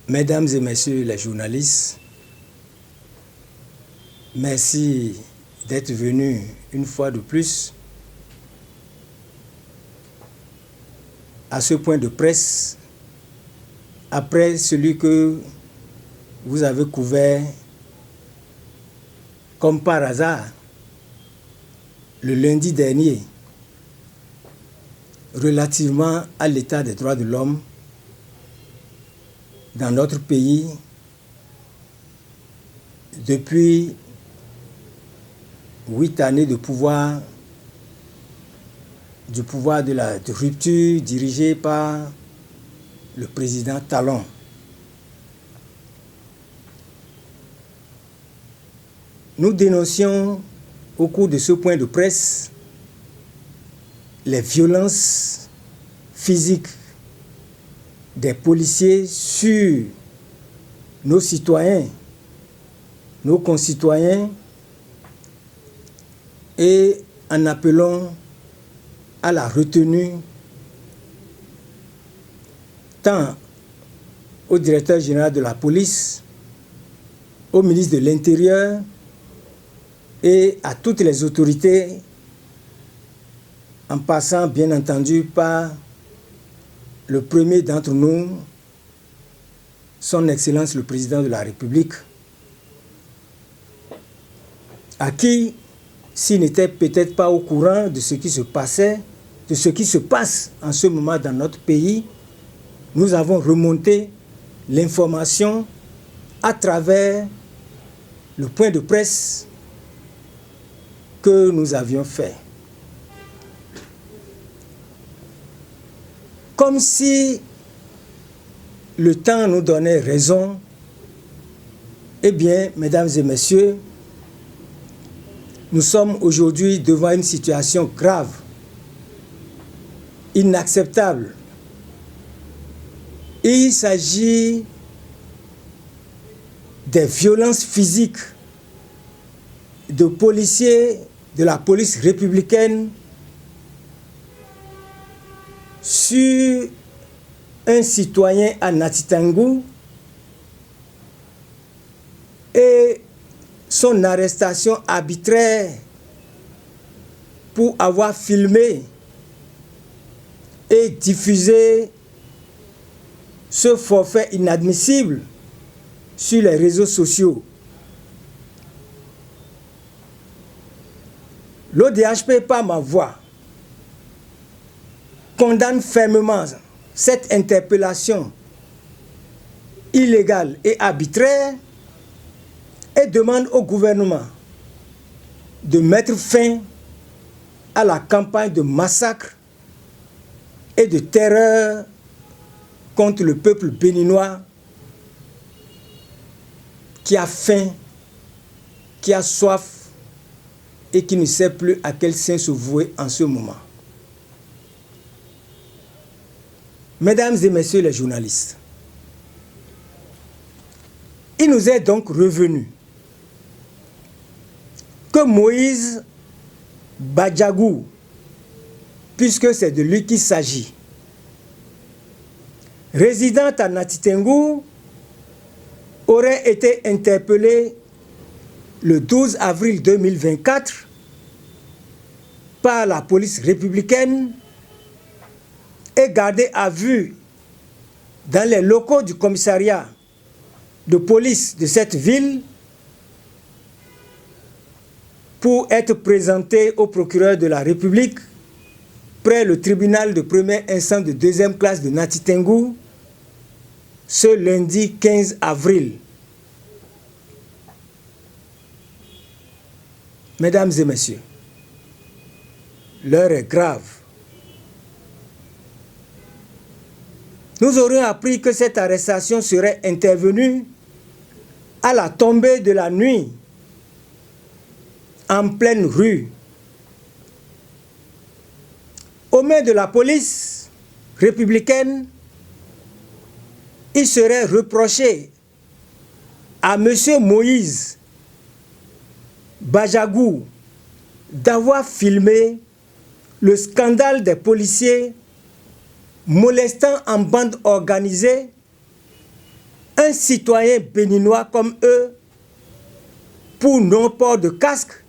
Mesdames et messieurs les journalistes, merci d'être venus une fois de plus à ce point de presse après celui que vous avez couvert comme par hasard le lundi dernier relativement à l'état des droits de l'homme dans notre pays depuis 8 années du pouvoir de la rupture dirigé par le président Talon. Nous dénoncions au cours de ce point de presse les violences physiques des policiers sur nos citoyens, nos concitoyens, et en appelant à la retenue tant au directeur général de la police, au ministre de l'Intérieur et à toutes les autorités, en passant bien entendu par le premier d'entre nous, son Excellence le Président de la République, à qui, s'il n'était peut-être pas au courant de ce qui se passait, de ce qui se passe en ce moment dans notre pays, nous avons remonté l'information à travers le point de presse que nous avions fait. Comme si le temps nous donnait raison, eh bien, mesdames et messieurs, nous sommes aujourd'hui devant une situation grave, inacceptable. Il s'agit des violences physiques de policiers de la police républicaine sur un citoyen à Natitingou et son arrestation arbitraire pour avoir filmé et diffusé ce forfait inadmissible sur les réseaux sociaux. L'ODHP, par ma voix, condamne fermement cette interpellation illégale et arbitraire et demande au gouvernement de mettre fin à la campagne de massacre et de terreur contre le peuple béninois qui a faim, qui a soif et qui ne sait plus à quel saint se vouer en ce moment. Mesdames et messieurs les journalistes, il nous est donc revenu que Moïse Badjagou, puisque c'est de lui qu'il s'agit, résident à Natitingou, aurait été interpellé le 12 avril 2024 par la police républicaine et gardé à vue dans les locaux du commissariat de police de cette ville pour être présenté au procureur de la République près le tribunal de première instance de deuxième classe de Natitingou ce lundi 15 avril. Mesdames et messieurs, l'heure est grave. Nous aurions appris que cette arrestation serait intervenue à la tombée de la nuit, en pleine rue. Aux mains de la police républicaine, il serait reproché à M. Moïse Badjagou d'avoir filmé le scandale des policiers molestant en bande organisée un citoyen béninois comme eux, pour non-port de casque,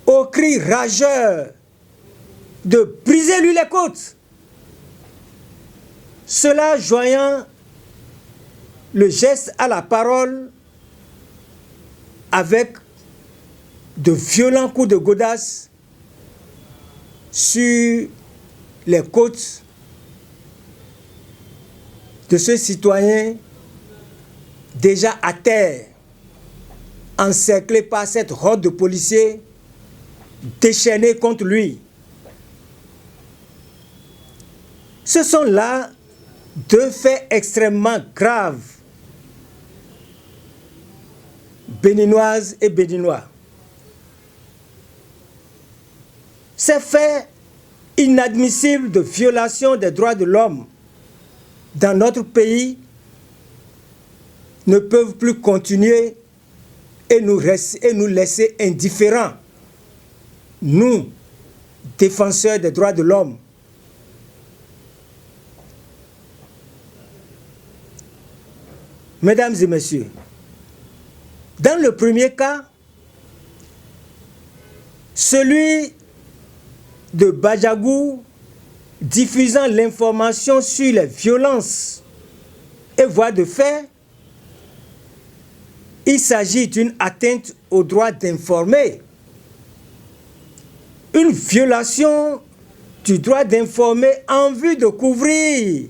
au cri rageur de briser lui les côtes. Cela joignant le geste à la parole avec de violents coups de godasse sur les côtes de ce citoyen déjà à terre, encerclé par cette horde de policiers déchaînés contre lui. Ce sont là deux faits extrêmement graves, béninoises et béninois. Ces faits inadmissibles de violation des droits de l'homme dans notre pays ne peuvent plus continuer et nous laisser indifférents, nous, défenseurs des droits de l'homme. Mesdames et messieurs, dans le premier cas, celui de Badjagou diffusant l'information sur les violences et voies de fait, il s'agit d'une atteinte au droit d'informer, une violation du droit d'informer en vue de couvrir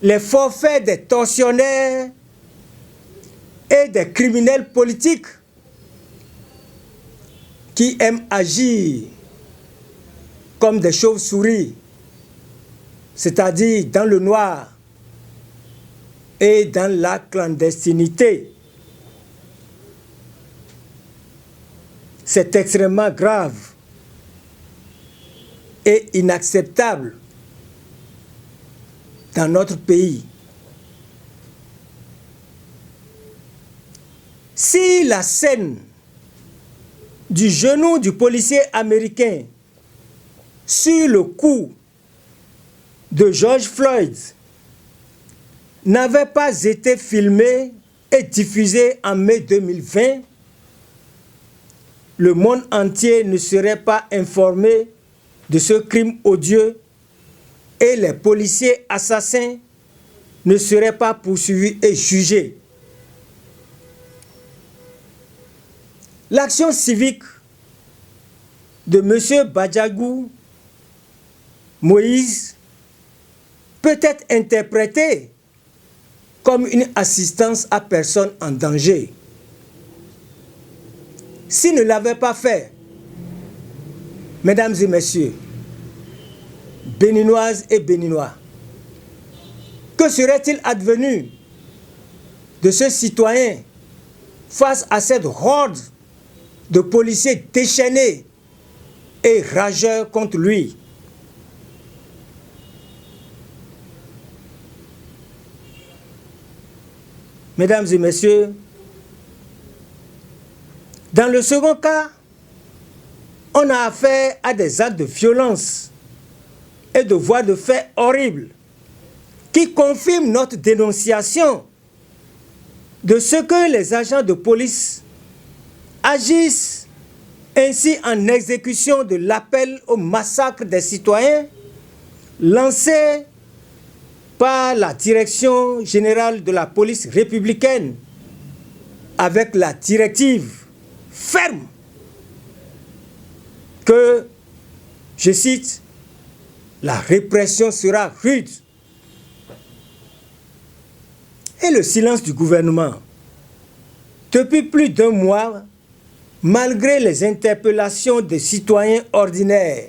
les forfaits des tortionnaires et des criminels politiques qui aiment agir comme des chauves-souris, c'est-à-dire dans le noir et dans la clandestinité. C'est extrêmement grave et inacceptable dans notre pays. Si la scène du genou du policier américain sur le cou de George Floyd n'avait pas été filmée et diffusée en mai 2020, le monde entier ne serait pas informé de ce crime odieux et les policiers assassins ne seraient pas poursuivis et jugés. L'action civique de M. Badjagou Moïse peut être interprétée comme une assistance à personne en danger. S'il ne l'avait pas fait, mesdames et messieurs, béninoises et béninois, que serait-il advenu de ce citoyen face à cette horde de policiers déchaînés et rageurs contre lui? Mesdames et messieurs, dans le second cas, on a affaire à des actes de violence et de voies de fait horribles qui confirment notre dénonciation de ce que les agents de police agissent ainsi en exécution de l'appel au massacre des citoyens lancé par la Direction générale de la police républicaine avec la directive ferme que, je cite, la répression sera rude. Et le silence du gouvernement. Depuis plus d'un mois, malgré les interpellations des citoyens ordinaires,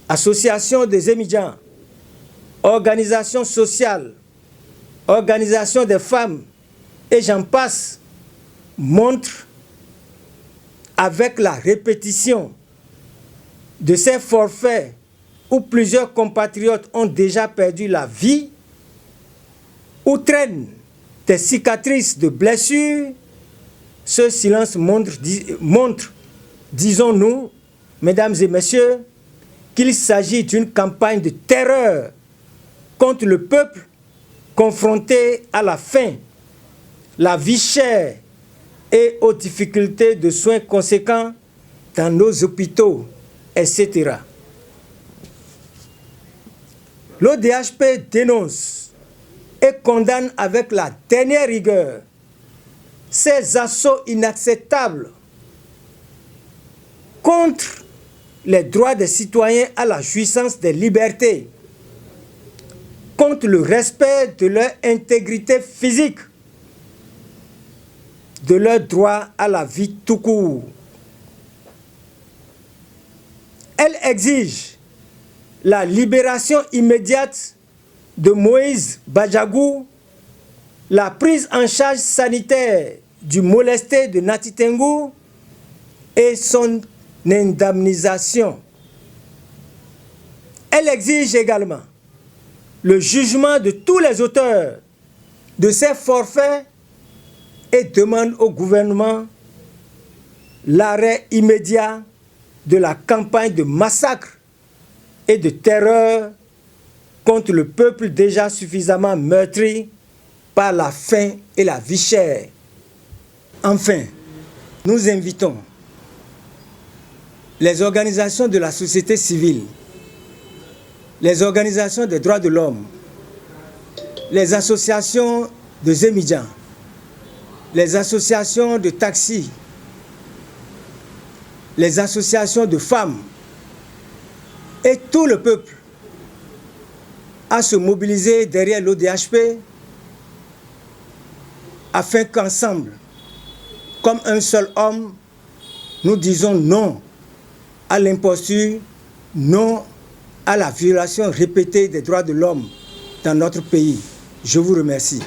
associations des émigrants, organisations sociales, organisations des femmes, et j'en passe, montrent avec la répétition de ces forfaits où plusieurs compatriotes ont déjà perdu la vie, où traînent des cicatrices de blessures, ce silence montre, disons-nous, mesdames et messieurs, qu'il s'agit d'une campagne de terreur contre le peuple confrontés à la faim, la vie chère et aux difficultés de soins conséquents dans nos hôpitaux, etc. L'ODHP dénonce et condamne avec la dernière rigueur ces assauts inacceptables contre les droits des citoyens à la jouissance des libertés, contre le respect de leur intégrité physique, de leur droit à la vie tout court. Elle exige la libération immédiate de Moïse Badjagou, la prise en charge sanitaire du molesté de Nati Tengou et son indemnisation. Elle exige également le jugement de tous les auteurs de ces forfaits et demande au gouvernement l'arrêt immédiat de la campagne de massacre et de terreur contre le peuple déjà suffisamment meurtri par la faim et la vie chère. Enfin, nous invitons les organisations de la société civile, les organisations des droits de l'homme, les associations de Zémidjan, les associations de taxis, les associations de femmes et tout le peuple à se mobiliser derrière l'ODHP afin qu'ensemble, comme un seul homme, nous disons non à l'imposture, non à la violation répétée des droits de l'homme dans notre pays. Je vous remercie.